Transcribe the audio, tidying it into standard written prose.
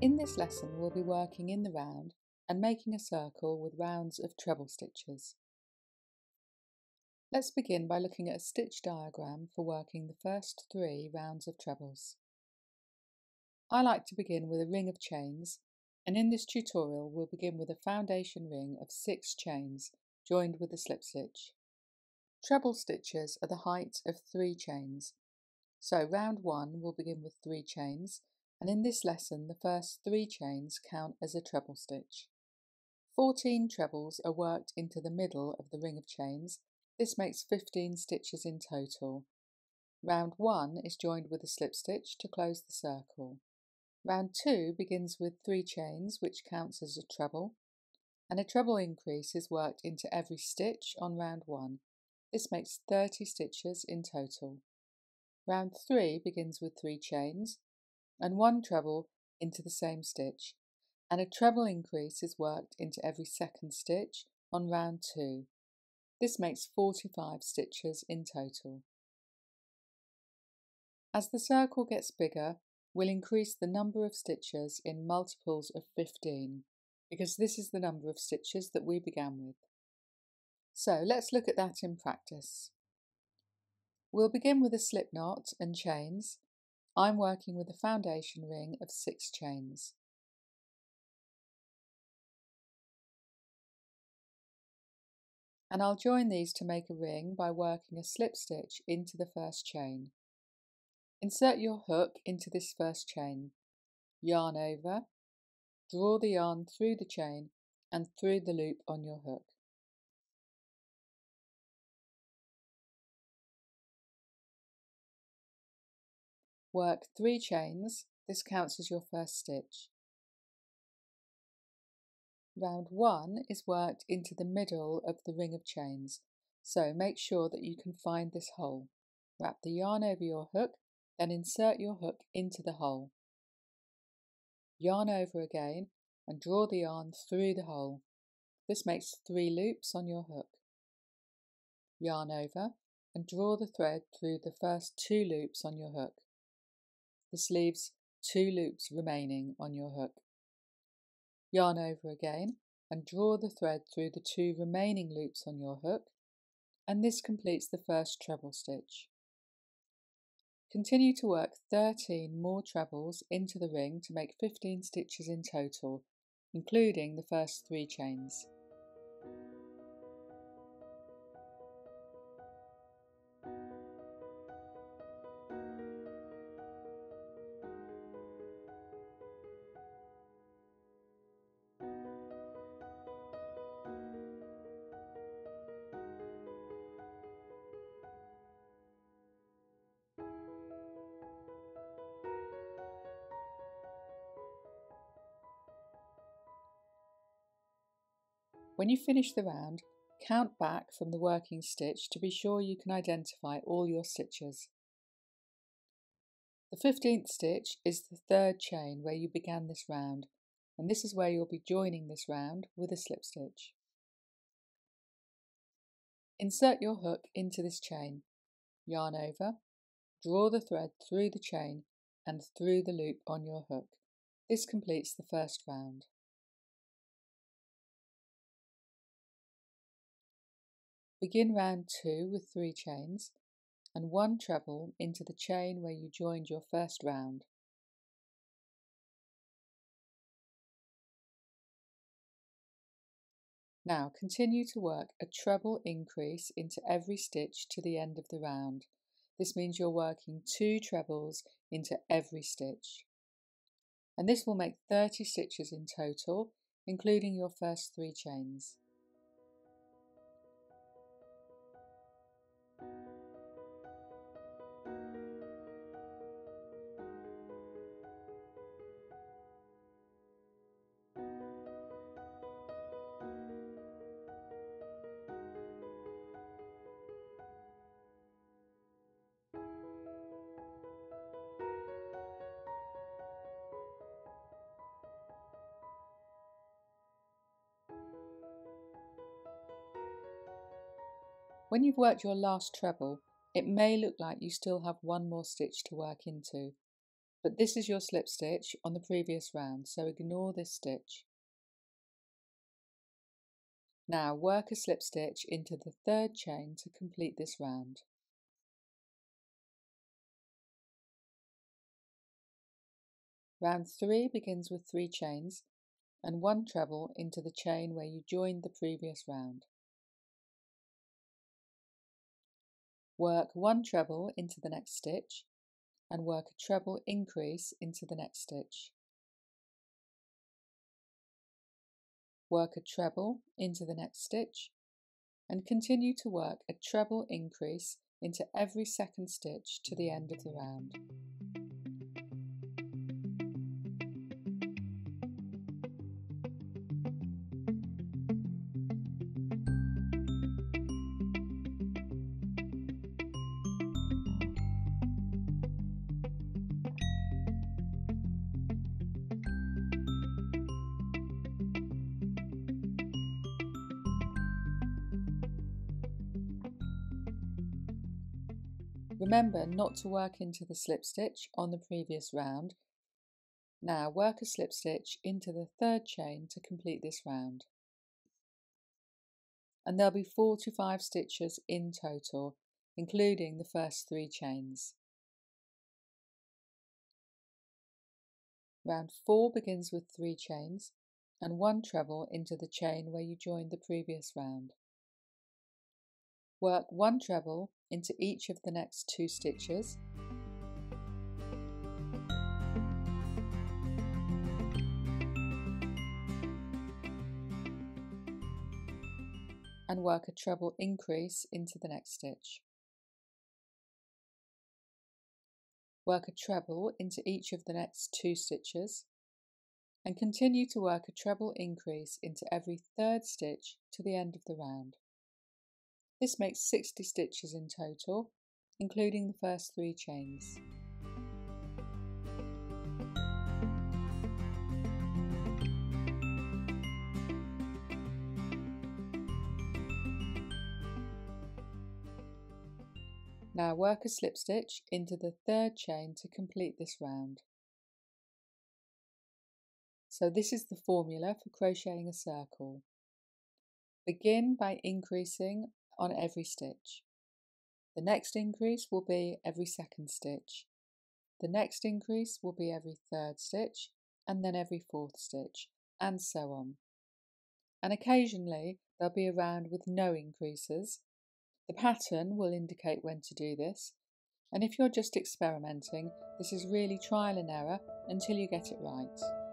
In this lesson we'll be working in the round and making a circle with rounds of treble stitches. Let's begin by looking at a stitch diagram for working the first 3 rounds of trebles. I like to begin with a ring of chains, and in this tutorial we'll begin with a foundation ring of 6 chains joined with a slip stitch. Treble stitches are the height of 3 chains, so round 1 will begin with 3 chains, and in this lesson the first 3 chains count as a treble stitch. 14 trebles are worked into the middle of the ring of chains. This makes 15 stitches in total. Round 1 is joined with a slip stitch to close the circle. Round 2 begins with 3 chains, which counts as a treble, and a treble increase is worked into every stitch on round 1. This makes 30 stitches in total. Round 3 begins with 3 chains and 1 treble into the same stitch, and a treble increase is worked into every second stitch on round 2. This makes 45 stitches in total. As the circle gets bigger, we'll increase the number of stitches in multiples of 15, because this is the number of stitches that we began with. So let's look at that in practice. We'll begin with a slip knot and chains. I'm working with a foundation ring of 6 chains. And I'll join these to make a ring by working a slip stitch into the first chain. Insert your hook into this first chain, yarn over, draw the yarn through the chain and through the loop on your hook. Work 3 chains, this counts as your first stitch. Round 1 is worked into the middle of the ring of chains, so make sure that you can find this hole. Wrap the yarn over your hook, then insert your hook into the hole. Yarn over again and draw the yarn through the hole. This makes 3 loops on your hook. Yarn over and draw the thread through the first 2 loops on your hook. This leaves 2 loops remaining on your hook. Yarn over again and draw the thread through the 2 remaining loops on your hook, and this completes the first treble stitch. Continue to work 13 more trebles into the ring to make 15 stitches in total, including the first 3 chains. When you finish the round, count back from the working stitch to be sure you can identify all your stitches. The 15th stitch is the 3rd chain where you began this round, and this is where you'll be joining this round with a slip stitch. Insert your hook into this chain, yarn over, draw the thread through the chain and through the loop on your hook. This completes the first round. Begin round 2 with 3 chains and 1 treble into the chain where you joined your first round. Now continue to work a treble increase into every stitch to the end of the round. This means you're working 2 trebles into every stitch. And this will make 30 stitches in total, including your first 3 chains. When you've worked your last treble, it may look like you still have 1 more stitch to work into. but this is your slip stitch on the previous round, so ignore this stitch. Now work a slip stitch into the third chain to complete this round. Round 3 begins with 3 chains and 1 treble into the chain where you joined the previous round. Work 1 treble into the next stitch and work a treble increase into the next stitch. Work a treble into the next stitch and continue to work a treble increase into every second stitch to the end of the round. Remember not to work into the slip stitch on the previous round. Now work a slip stitch into the third chain to complete this round. And there'll be 4 to 5 stitches in total, including the first 3 chains. Round 4 begins with 3 chains and 1 treble into the chain where you joined the previous round. Work 1 treble into each of the next 2 stitches, and work a treble increase into the next stitch. Work a treble into each of the next 2 stitches and continue to work a treble increase into every third stitch to the end of the round. This makes 60 stitches in total, including the first 3 chains. Now work a slip stitch into the third chain to complete this round. So this is the formula for crocheting a circle. Begin by increasing on every stitch. The next increase will be every second stitch. The next increase will be every third stitch, and then every fourth stitch, and so on. And occasionally there'll be a round with no increases. The pattern will indicate when to do this, and if you're just experimenting, this is really trial and error until you get it right.